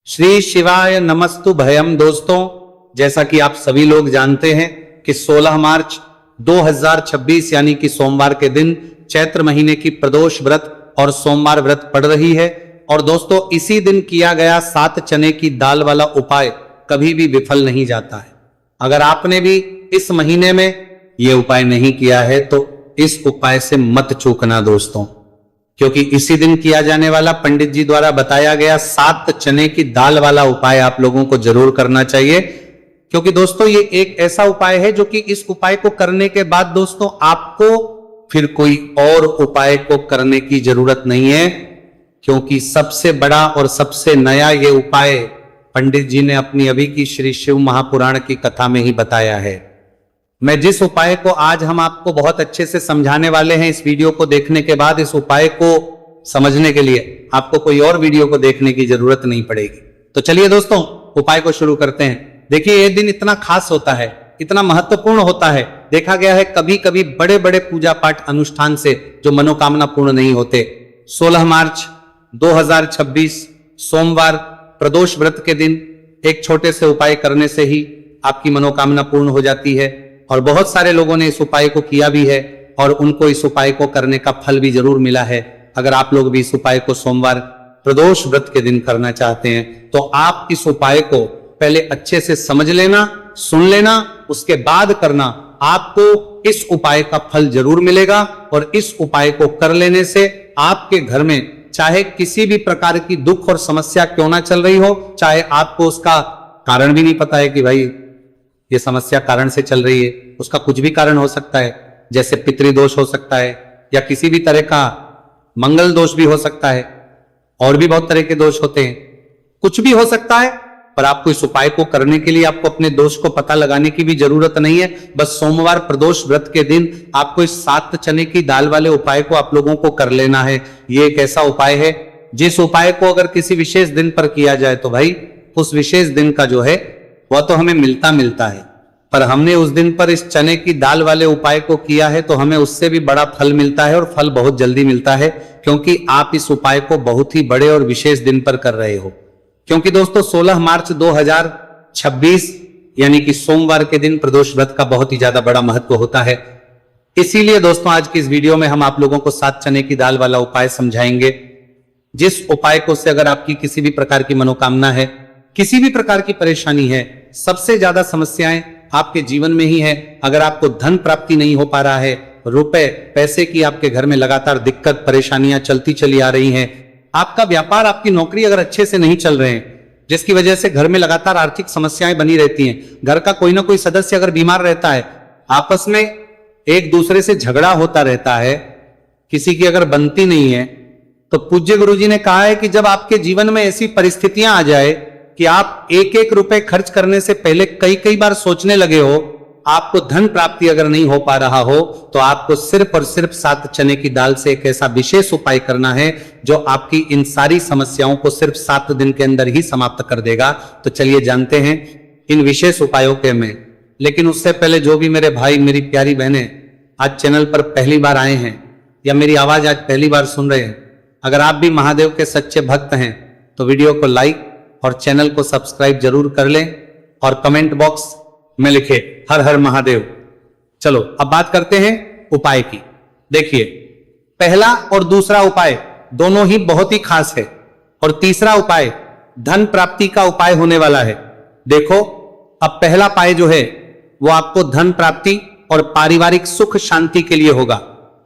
श्री शिवाय नमस्तु भयम। दोस्तों, जैसा कि आप सभी लोग जानते हैं कि 16 मार्च 2026 यानी कि सोमवार के दिन चैत्र महीने की प्रदोष व्रत और सोमवार व्रत पड़ रही है। और दोस्तों, इसी दिन किया गया 7 चने की दाल वाला उपाय कभी भी विफल नहीं जाता है। अगर आपने भी इस महीने में यह उपाय नहीं किया है तो इस उपाय से मत चूकना दोस्तों, क्योंकि इसी दिन किया जाने वाला पंडित जी द्वारा बताया गया 7 चने की दाल वाला उपाय आप लोगों को जरूर करना चाहिए। क्योंकि दोस्तों, ये एक ऐसा उपाय है जो कि इस उपाय को करने के बाद दोस्तों आपको फिर कोई और उपाय को करने की जरूरत नहीं है, क्योंकि सबसे बड़ा और सबसे नया ये उपाय पंडित जी ने अपनी अभी की श्री शिव महापुराण की कथा में ही बताया है। मैं जिस उपाय को आज हम आपको बहुत अच्छे से समझाने वाले हैं, इस वीडियो को देखने के बाद इस उपाय को समझने के लिए आपको कोई और वीडियो को देखने की जरूरत नहीं पड़ेगी। तो चलिए दोस्तों, उपाय को शुरू करते हैं। देखिए, ये दिन इतना खास होता है, इतना महत्वपूर्ण होता है। देखा गया है कभी कभी बड़े बड़े पूजा पाठ अनुष्ठान से जो मनोकामना पूर्ण नहीं होते। 16 मार्च 2026 सोमवार प्रदोष व्रत के दिन एक छोटे से उपाय करने से ही आपकी मनोकामना पूर्ण हो जाती है। और बहुत सारे लोगों ने इस उपाय को किया भी है और उनको इस उपाय को करने का फल भी जरूर मिला है। अगर आप लोग भी इस उपाय को सोमवार प्रदोष व्रत के दिन करना चाहते हैं तो आप इस उपाय को पहले अच्छे से समझ लेना, सुन लेना, उसके बाद करना। आपको इस उपाय का फल जरूर मिलेगा। और इस उपाय को कर लेने से आपके घर में चाहे किसी भी प्रकार की दुख और समस्या क्यों ना चल रही हो, चाहे आपको उसका कारण भी नहीं पता है कि भाई ये समस्या कारण से चल रही है, उसका कुछ भी कारण हो सकता है, जैसे पितृदोष हो सकता है या किसी भी तरह का मंगल दोष भी हो सकता है, और भी बहुत तरह के दोष होते हैं, कुछ भी हो सकता है। पर आपको इस उपाय को करने के लिए आपको अपने दोष को पता लगाने की भी जरूरत नहीं है। बस सोमवार प्रदोष व्रत के दिन आपको इस 7 चने की दाल वाले उपाय को आप लोगों को कर लेना है। ये एक ऐसा उपाय है जिस उपाय को अगर किसी विशेष दिन पर किया जाए तो भाई उस विशेष दिन का जो है वह तो हमें मिलता है, पर हमने उस दिन पर इस चने की दाल वाले उपाय को किया है तो हमें उससे भी बड़ा फल मिलता है, और फल बहुत जल्दी मिलता है, क्योंकि आप इस उपाय को बहुत ही बड़े और विशेष दिन पर कर रहे हो। क्योंकि दोस्तों, 16 मार्च 2026 यानी कि सोमवार के दिन प्रदोष व्रत का बहुत ही ज्यादा बड़ा महत्व होता है। इसीलिए दोस्तों, आज की इस वीडियो में हम आप लोगों को 7 चने की दाल वाला उपाय समझाएंगे, जिस उपाय को से अगर आपकी किसी भी प्रकार की मनोकामना है, किसी भी प्रकार की परेशानी है, सबसे ज्यादा समस्याएं आपके जीवन में ही है। अगर आपको धन प्राप्ति नहीं हो पा रहा है, रुपए पैसे की आपके घर में लगातार दिक्कत परेशानियां चलती चली आ रही हैं, आपका व्यापार आपकी नौकरी अगर अच्छे से नहीं चल रहे हैं, जिसकी वजह से घर में लगातार आर्थिक समस्याएं बनी रहती हैं, घर का कोई ना कोई सदस्य अगर बीमार रहता है, आपस में एक दूसरे से झगड़ा होता रहता है, किसी की अगर बनती नहीं है, तो पूज्य गुरुजी ने कहा है कि जब आपके जीवन में ऐसी परिस्थितियां आ जाए कि आप एक एक रुपए खर्च करने से पहले कई बार सोचने लगे हो, आपको धन प्राप्ति अगर नहीं हो पा रहा हो, तो आपको सिर्फ और सिर्फ 7 चने की दाल से एक ऐसा विशेष उपाय करना है जो आपकी इन सारी समस्याओं को सिर्फ 7 दिन के अंदर ही समाप्त कर देगा। तो चलिए जानते हैं इन विशेष उपायों के में। लेकिन उससे पहले जो भी मेरे भाई मेरी प्यारी बहनें आज चैनल पर पहली बार आए हैं या मेरी आवाज आज पहली बार सुन रहे हैं, अगर आप भी महादेव के सच्चे भक्त हैं तो वीडियो को लाइक और चैनल को सब्सक्राइब जरूर कर लें और कमेंट बॉक्स में लिखे हर हर महादेव। चलो अब बात करते हैं उपाय की। देखिए, पहला और दूसरा उपाय दोनों ही बहुत ही खास है, और तीसरा उपाय धन प्राप्ति का उपाय होने वाला है। देखो, अब पहला उपाय जो है वो आपको धन प्राप्ति और पारिवारिक सुख शांति के लिए होगा।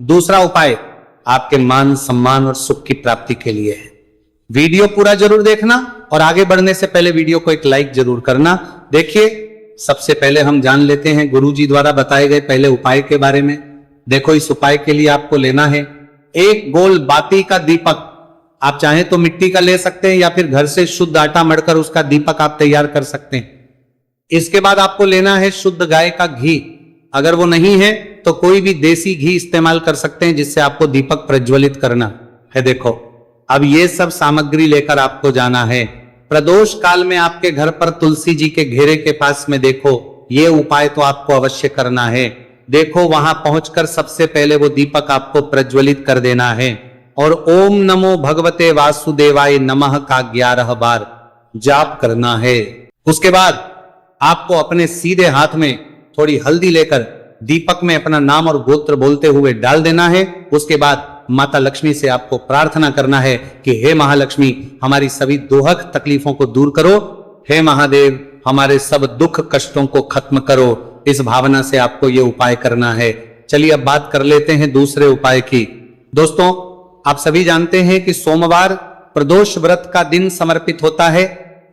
दूसरा उपाय आपके मान सम्मान और सुख की प्राप्ति के लिए है। वीडियो पूरा जरूर देखना और आगे बढ़ने से पहले वीडियो को एक लाइक जरूर करना। देखिए, सबसे पहले हम जान लेते हैं गुरुजी द्वारा बताए गए पहले उपाय के बारे में। देखो, इस उपाय के लिए आपको लेना है एक गोल बाती का दीपक। आप चाहें तो मिट्टी का ले सकते हैं या फिर घर से शुद्ध आटा मढ़कर उसका दीपक आप तैयार कर सकते हैं। इसके बाद आपको लेना है शुद्ध गाय का घी। अगर वो नहीं है तो कोई भी देसी घी इस्तेमाल कर सकते हैं जिससे आपको दीपक प्रज्वलित करना है। देखो, अब ये सब सामग्री लेकर आपको जाना है। प्रदोष काल में आपके घर पर तुलसी जी के घेरे के पास में देखो, ये उपाय तो आपको अवश्य करना है। देखो, वहां पहुंचकर सबसे पहले वो दीपक आपको प्रज्वलित कर देना है और ओम नमो भगवते वासुदेवाय नमः का 11 बार जाप करना है। उसके बाद आपको अपने सीधे हाथ में थोड़ी हल्दी लेकर दीपक में अपना नाम और गोत्र बोलते हुए डाल देना है। उसके बाद माता लक्ष्मी से आपको प्रार्थना करना है कि हे महालक्ष्मी, हमारी सभी दुहक तकलीफों को दूर करो, हे महादेव, हमारे सब दुख कष्टों को खत्म करो। इस भावना से आपको ये उपाय करना है। चलिए अब बात कर लेते हैं दूसरे उपाय की। दोस्तों, आप सभी जानते हैं कि सोमवार प्रदोष व्रत का दिन समर्पित होता है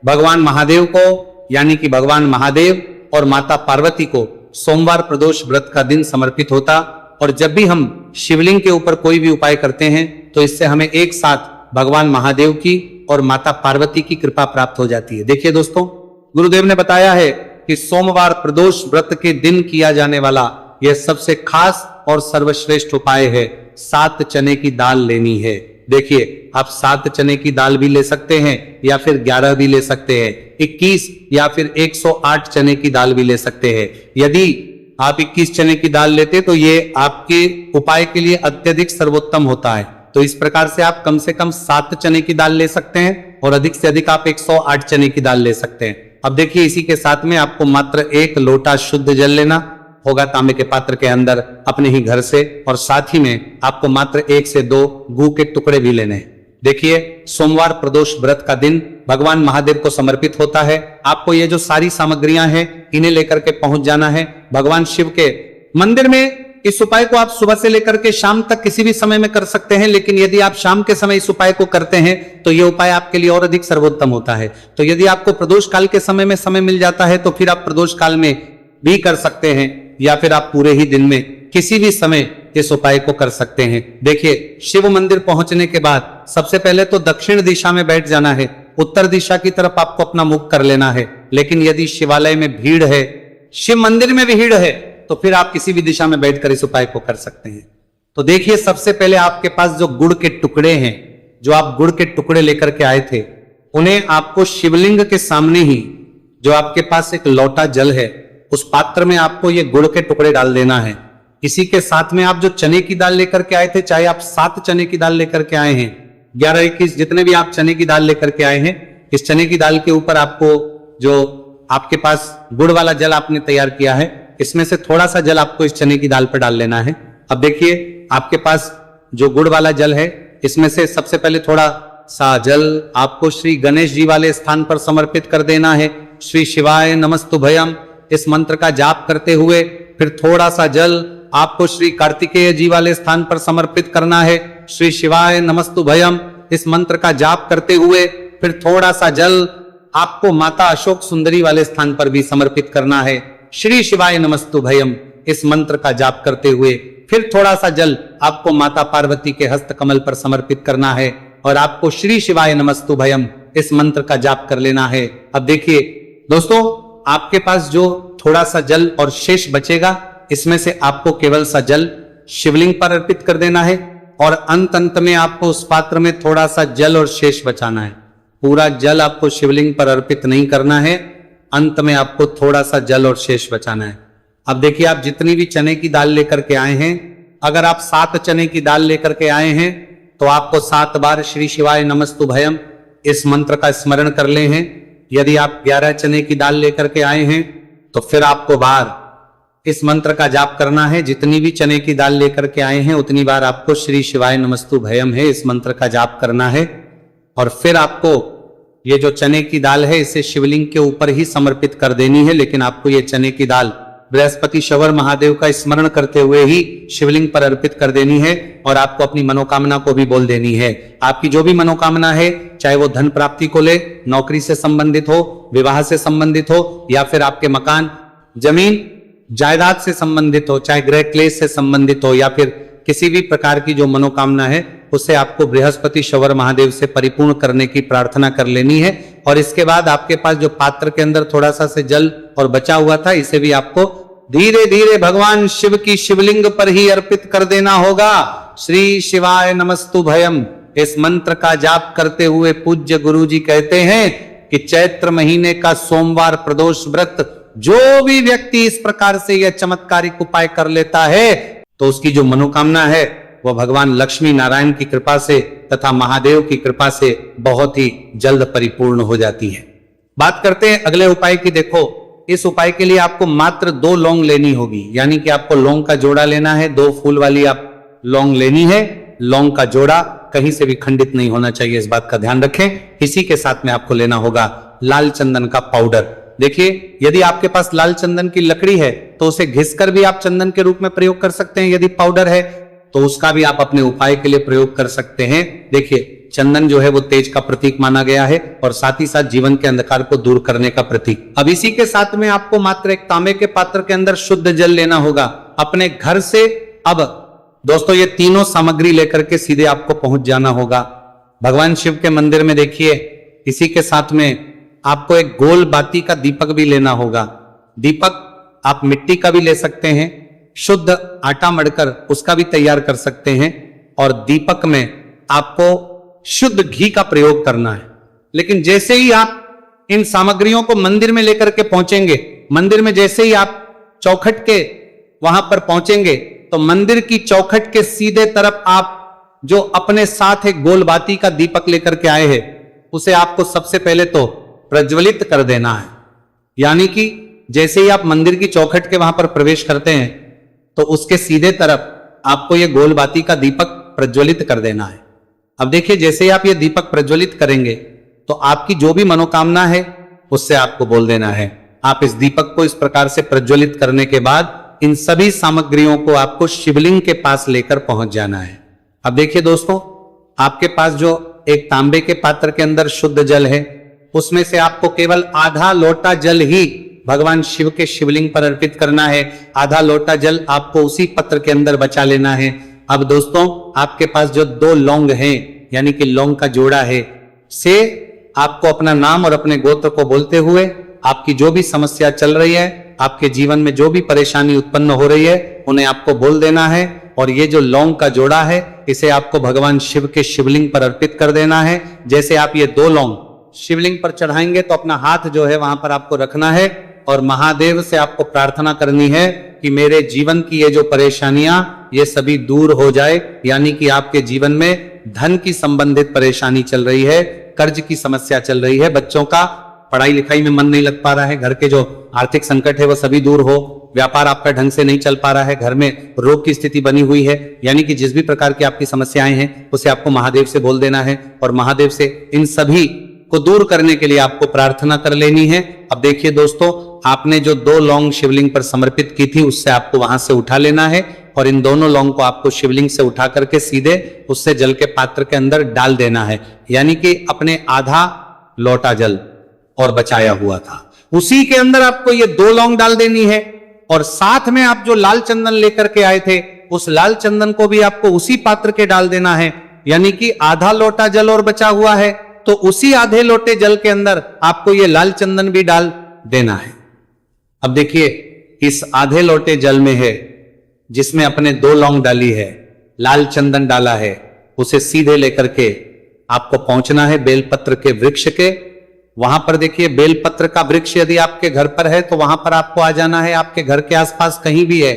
भगवान महादेव को, यानी कि भगवान महादेव और माता पार्वती को सोमवार प्रदोष व्रत का दिन समर्पित होता। और जब भी हम शिवलिंग के ऊपर कोई भी उपाय करते हैं तो इससे हमें एक साथ भगवान महादेव की और माता पार्वती की कृपा प्राप्त हो जाती है। देखिए दोस्तों, गुरुदेव ने बताया है कि सोमवार प्रदोष व्रत के दिन किया जाने वाला यह सबसे खास और सर्वश्रेष्ठ उपाय है। 7 चने की दाल लेनी है। देखिए, आप 7 चने की दाल भी ले सकते हैं या फिर 11 भी ले सकते हैं, 21 या फिर 108 चने की दाल भी ले सकते हैं। यदि आप 21 चने की दाल लेते तो ये आपके उपाय के लिए अत्यधिक सर्वोत्तम होता है। तो इस प्रकार से आप कम से कम 7 चने की दाल ले सकते हैं और अधिक से अधिक आप 108 चने की दाल ले सकते हैं। अब देखिए, इसी के साथ में आपको मात्र 1 लोटा शुद्ध जल लेना होगा तांबे के पात्र के अंदर अपने ही घर से, और साथ ही में आपको मात्र 1 से 2 गू के टुकड़े भी लेने हैं। देखिए, सोमवार प्रदोष व्रत का दिन भगवान महादेव को समर्पित होता है। आपको ये जो सारी सामग्रियां हैं इन्हें लेकर के पहुंच जाना है भगवान शिव के मंदिर में। इस उपाय को आप सुबह से लेकर के शाम तक किसी भी समय में कर सकते हैं, लेकिन यदि आप शाम के समय इस उपाय को करते हैं तो यह उपाय आपके लिए और अधिक सर्वोत्तम होता है। तो यदि आपको प्रदोष काल के समय में समय मिल जाता है तो फिर आप प्रदोष काल में भी कर सकते हैं, या फिर आप पूरे ही दिन में किसी भी समय इस उपाय को कर सकते हैं। देखिए, शिव मंदिर पहुंचने के बाद सबसे पहले तो दक्षिण दिशा में बैठ जाना है। उत्तर दिशा की तरफ आपको अपना मुख कर लेना है। लेकिन यदि शिवालय में भीड़ है, शिव मंदिर में भीड़ है, तो फिर आप किसी भी दिशा में बैठकर इस उपाय को कर सकते हैं। तो देखिए, सबसे पहले आपके पास जो गुड़ के टुकड़े हैं, जो आप गुड़ के टुकड़े लेकर के आए थे, उन्हें आपको शिवलिंग के सामने ही जो आपके पास एक लोटा जल है उस पात्र में आपको ये गुड़ के टुकड़े डाल देना है। इसी के साथ में आप जो चने की दाल लेकर के आए थे, चाहे आप 7 चने की दाल लेकर के आए हैं, 11, 21 जितने भी आप चने की दाल लेकर के आए हैं, इस चने की दाल के ऊपर आपको जो आपके पास गुड़ वाला जल आपने तैयार किया है, इसमें से थोड़ा सा जल आपको इस चने की दाल पर डाल लेना है। अब देखिए, आपके पास जो गुड़ वाला जल है, इसमें से सबसे पहले थोड़ा सा जल आपको श्री गणेश जी वाले स्थान पर समर्पित कर देना है। श्री शिवाय नमस्तुभयम इस मंत्र का जाप करते हुए फिर थोड़ा सा जल आपको श्री कार्तिकेय जी वाले स्थान पर समर्पित करना है। श्री शिवाय नमस्तुभयम इस मंत्र का जाप करते हुए फिर थोड़ा सा जल आपको माता अशोक सुंदरी वाले स्थान पर भी समर्पित करना है। श्री शिवाय नमस्तुभयम इस मंत्र का जाप करते हुए फिर थोड़ा सा जल आपको माता पार्वती के हस्त कमल पर समर्पित करना है और आपको श्री शिवाय नमस्तुभयम इस मंत्र का जाप कर लेना है। अब देखिए दोस्तों, आपके पास जो थोड़ा सा जल और शेष बचेगा, इसमें से आपको केवल सा जल शिवलिंग पर अर्पित कर देना है और अंत में आपको उस पात्र में थोड़ा सा जल और शेष बचाना है। पूरा जल आपको शिवलिंग पर अर्पित नहीं करना है, अंत में आपको थोड़ा सा जल और शेष बचाना है। अब देखिए, आप जितनी भी चने की दाल लेकर के आए हैं, अगर आप 7 चने की दाल लेकर के आए हैं तो आपको 7 बार श्री शिवाय नमस्तुभयम इस मंत्र का स्मरण कर ले हैं। यदि आप 11 चने की दाल लेकर के आए हैं तो फिर आपको बार इस मंत्र का जाप करना है। जितनी भी चने की दाल लेकर के आए हैं उतनी बार आपको श्री शिवाय नमस्तुभयम है इस मंत्र का जाप करना है। और फिर आपको ये जो चने की दाल है इसे शिवलिंग के ऊपर ही समर्पित कर देनी है, लेकिन आपको ये चने की दाल बृहस्पति शवर महादेव का स्मरण करते हुए ही शिवलिंग पर अर्पित कर देनी है और आपको अपनी मनोकामना को भी बोल देनी है। आपकी जो भी मनोकामना है, चाहे वो धन प्राप्ति को ले, नौकरी से संबंधित हो, विवाह से संबंधित हो, या फिर आपके मकान जमीन जायदाद से संबंधित हो, चाहे गृह क्लेश से संबंधित हो, या फिर किसी भी प्रकार की जो मनोकामना है उसे आपको बृहस्पति शवर महादेव से परिपूर्ण करने की प्रार्थना कर लेनी है। और इसके बाद आपके पास जो पात्र के अंदर थोड़ा सा से जल और बचा हुआ था, इसे भी आपको धीरे धीरे भगवान शिव की शिवलिंग पर ही अर्पित कर देना होगा। श्री शिवाय नमस्तुभयम इस मंत्र का जाप करते हुए पूज्य गुरु जी कहते हैं कि चैत्र महीने का सोमवार प्रदोष व्रत जो भी व्यक्ति इस प्रकार से यह चमत्कारिक उपाय कर लेता है तो उसकी जो मनोकामना है वह भगवान लक्ष्मी नारायण की कृपा से तथा महादेव की कृपा से बहुत ही जल्द परिपूर्ण हो जाती है। बात करते हैं अगले उपाय की। देखो, इस उपाय के लिए आपको मात्र 2 लौंग लेनी होगी, यानी कि आपको लौंग का जोड़ा लेना है। 2 फूल वाली आप लौंग लेनी है। लौंग का जोड़ा कहीं से भी खंडित नहीं होना चाहिए, इस बात का ध्यान रखें। इसी के साथ में आपको लेना होगा लाल चंदन का पाउडर। देखिए, यदि आपके पास लाल चंदन की लकड़ी है तो उसे घिसकर भी आप चंदन के रूप में प्रयोग कर सकते हैं। यदि पाउडर है तो उसका भी आप अपने उपाय के लिए प्रयोग कर सकते हैं। देखिए, चंदन जो है वो तेज का प्रतीक माना गया है और साथ ही साथ जीवन के अंधकार को दूर करने का प्रतीक। अब इसी के साथ में आपको मात्र एक तांबे के पात्र के अंदर शुद्ध जल लेना होगा अपने घर से। अब दोस्तों, ये तीनों सामग्री लेकर के सीधे आपको पहुंच जाना होगा भगवान शिव के मंदिर में। देखिए, इसी के साथ में आपको एक गोल बाती का दीपक भी लेना होगा। दीपक आप मिट्टी का भी ले सकते हैं, शुद्ध आटा मढ़कर उसका भी तैयार कर सकते हैं, और दीपक में आपको शुद्ध घी का प्रयोग करना है। लेकिन जैसे ही आप इन सामग्रियों को मंदिर में लेकर के पहुंचेंगे, मंदिर में जैसे ही आप चौखट के वहां पर पहुंचेंगे तो मंदिर की चौखट के सीधे तरफ आप जो अपने साथ एक गोल बाती का दीपक लेकर के आए हैं उसे आपको सबसे पहले तो प्रज्वलित कर देना है। यानी कि जैसे ही आप मंदिर की चौखट के वहां पर प्रवेश करते हैं तो उसके सीधे तरफ आपको यह गोल बाती का दीपक प्रज्वलित कर देना है। अब देखिए, जैसे ही आप ये दीपक प्रज्वलित करेंगे तो आपकी जो भी मनोकामना है उससे आपको बोल देना है। आप इस दीपक को इस प्रकार से प्रज्वलित करने के बाद इन सभी सामग्रियों को आपको शिवलिंग के पास लेकर पहुंच जाना है। अब देखिए दोस्तों, आपके पास जो एक तांबे के पात्र के अंदर शुद्ध जल है उसमें से आपको केवल आधा लोटा जल ही भगवान शिव के शिवलिंग पर अर्पित करना है। आधा लोटा जल आपको उसी पत्र के अंदर बचा लेना है। अब दोस्तों, आपके पास जो 2 लौंग हैं, यानी कि लौंग का जोड़ा है, से आपको अपना नाम और अपने गोत्र को बोलते हुए आपकी जो भी समस्या चल रही है, आपके जीवन में जो भी परेशानी उत्पन्न हो रही है, उन्हें आपको बोल देना है। और ये जो लौंग का जोड़ा है इसे आपको भगवान शिव के शिवलिंग पर अर्पित कर देना है। जैसे आप ये 2 लौंग शिवलिंग पर चढ़ाएंगे तो अपना हाथ जो है वहां पर आपको रखना है और महादेव से आपको प्रार्थना करनी है कि मेरे जीवन की ये जो परेशानियां ये सभी दूर हो जाए। यानी कि आपके जीवन में धन की संबंधित परेशानी चल रही है, कर्ज की समस्या चल रही है, बच्चों का पढ़ाई लिखाई में मन नहीं लग पा रहा है, घर के जो आर्थिक संकट है वो सभी दूर हो, व्यापार आपका ढंग से नहीं चल पा रहा है, घर में रोग की स्थिति बनी हुई है। यानी कि जिस भी प्रकार की आपकी समस्याएं हैं उसे आपको महादेव से बोल देना है और महादेव से इन सभी को दूर करने के लिए आपको प्रार्थना कर लेनी है। अब देखिए दोस्तों, आपने जो 2 लौंग शिवलिंग पर समर्पित की थी उससे आपको वहां से उठा लेना है और इन दोनों लौंग को आपको शिवलिंग से उठा करके सीधे उससे जल के पात्र के अंदर डाल देना है। यानी कि अपने आधा लोटा जल और बचाया हुआ था उसी के अंदर आपको ये 2 लौंग डाल देनी है। और साथ में आप जो लाल चंदन लेकर के आए थे उस लाल चंदन को भी आपको उसी पात्र के डाल देना है। यानी कि आधा लोटा जल और बचा हुआ है तो उसी आधे लोटे जल के अंदर आपको ये लाल चंदन भी डाल देना है। अब देखिए, इस आधे लोटे जल में है जिसमें अपने 2 लौंग डाली है, लाल चंदन डाला है, उसे सीधे लेकर के आपको पहुंचना है बेलपत्र के वृक्ष के। वहां पर देखिए, बेलपत्र का वृक्ष यदि आपके घर पर है तो वहां पर आपको आ जाना है। आपके घर के आसपास कहीं भी है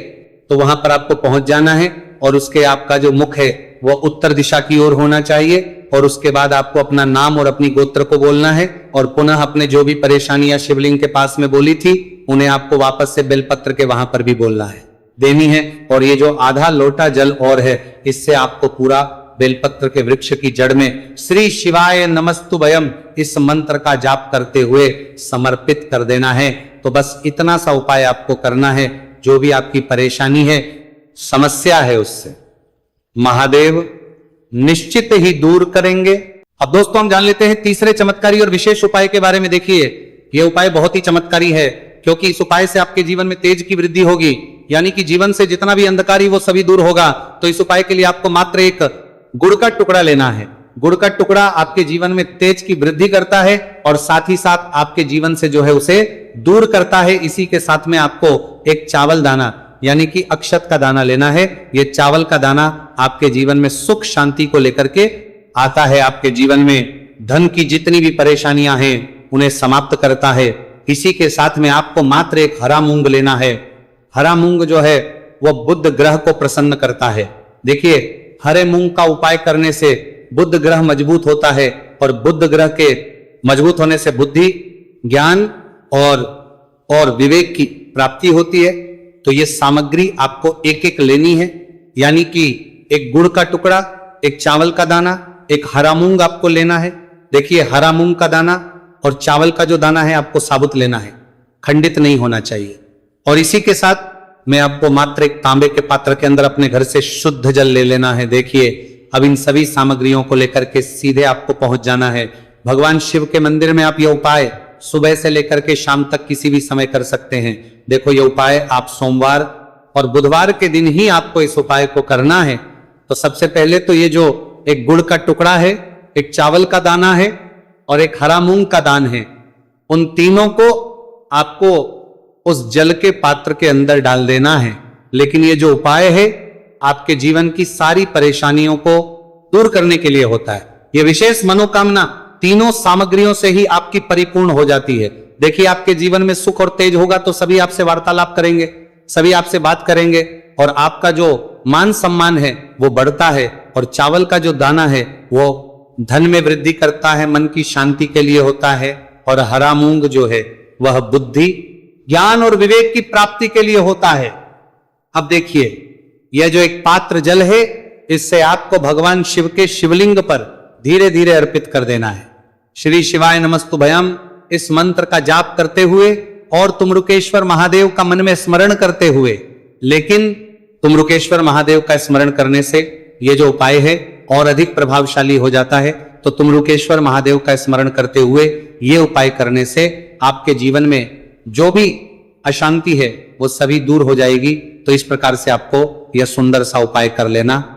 तो वहां पर आपको पहुंच जाना है और उसके आपका जो मुख है वो उत्तर दिशा की ओर होना चाहिए। और उसके बाद आपको अपना नाम और अपनी गोत्र को बोलना है और पुनः अपने जो भी परेशानियां शिवलिंग के पास में बोली थी उन्हें आपको वापस से बेलपत्र के वहां पर भी बोलना है, देनी है। और ये जो आधा लोटा जल और है इससे आपको पूरा बेलपत्र के वृक्ष की जड़ में श्री शिवाय नमस्तुभयम इस मंत्र का जाप करते हुए समर्पित कर देना है। तो बस इतना सा उपाय आपको करना है। जो भी आपकी परेशानी है, समस्या है, उससे महादेव निश्चित ही दूर करेंगे। अब दोस्तों, हम जान लेते हैं तीसरे चमत्कारी और विशेष उपाय के बारे में। देखिए, यह उपाय बहुत ही चमत्कारी है क्योंकि इस उपाय से आपके जीवन में तेज की वृद्धि होगी। यानी कि जीवन से जितना भी अंधकारी वो सभी दूर होगा। तो इस उपाय के लिए आपको मात्र एक गुड़ का टुकड़ा लेना है। गुड़ का टुकड़ा आपके जीवन में तेज की वृद्धि करता है और साथ ही साथ आपके जीवन से जो है उसे दूर करता है। इसी के साथ में आपको एक चावल दाना यानी कि अक्षत का दाना लेना है। यह चावल का दाना आपके जीवन में सुख शांति को लेकर के आता है। आपके जीवन में धन की जितनी भी परेशानियां हैं उन्हें समाप्त करता है। इसी के साथ में आपको मात्र एक हरा मूंग लेना है। हरा मूंग जो है वह बुध ग्रह को प्रसन्न करता है। देखिए, हरे मूंग का उपाय करने से बुध ग्रह मजबूत होता है और बुध ग्रह के मजबूत होने से बुद्धि ज्ञान और विवेक की प्राप्ति होती है। तो ये सामग्री आपको एक एक लेनी है, यानी कि एक गुड़ का टुकड़ा, एक चावल का दाना, एक हरा मूंग आपको लेना है। देखिए, हरा मूंग का दाना और चावल का जो दाना है आपको साबुत लेना है, खंडित नहीं होना चाहिए। और इसी के साथ मैं आपको मात्र एक तांबे के पात्र के अंदर अपने घर से शुद्ध जल ले लेना है। देखिए, अब इन सभी सामग्रियों को लेकर के सीधे आपको पहुंच जाना है भगवान शिव के मंदिर में। आप यह उपाय सुबह से लेकर के शाम तक किसी भी समय कर सकते हैं। देखो, यह उपाय आप सोमवार और बुधवार के दिन ही आपको इस उपाय को करना है। तो सबसे पहले तो ये जो एक गुड़ का टुकड़ा है, एक चावल का दाना है और एक हरा मूंग का दान है, उन तीनों को आपको उस जल के पात्र के अंदर डाल देना है। लेकिन ये जो उपाय है आपके जीवन की सारी परेशानियों को दूर करने के लिए होता है। यह विशेष मनोकामना तीनों सामग्रियों से ही आपकी परिपूर्ण हो जाती है। देखिए, आपके जीवन में सुख और तेज होगा तो सभी आपसे वार्तालाप करेंगे, सभी आपसे बात करेंगे और आपका जो मान सम्मान है वो बढ़ता है। और चावल का जो दाना है वो धन में वृद्धि करता है, मन की शांति के लिए होता है। और हरा मूंग जो है वह बुद्धि, ज्ञान और विवेक की प्राप्ति के लिए होता है। अब देखिए, यह जो एक पात्र जल है, इससे आपको भगवान शिव के शिवलिंग पर धीरे धीरे अर्पित कर देना है। श्री शिवाय नमस्तुभयम इस मंत्र का जाप करते हुए और तुमरुकेश्वर महादेव का मन में स्मरण करते हुए। लेकिन तुमरुकेश्वर महादेव का स्मरण करने से यह जो उपाय है और अधिक प्रभावशाली हो जाता है। तो तुमरुकेश्वर महादेव का स्मरण करते हुए यह उपाय करने से आपके जीवन में जो भी अशांति है वो सभी दूर हो जाएगी। तो इस प्रकार से आपको यह सुंदर सा उपाय कर लेना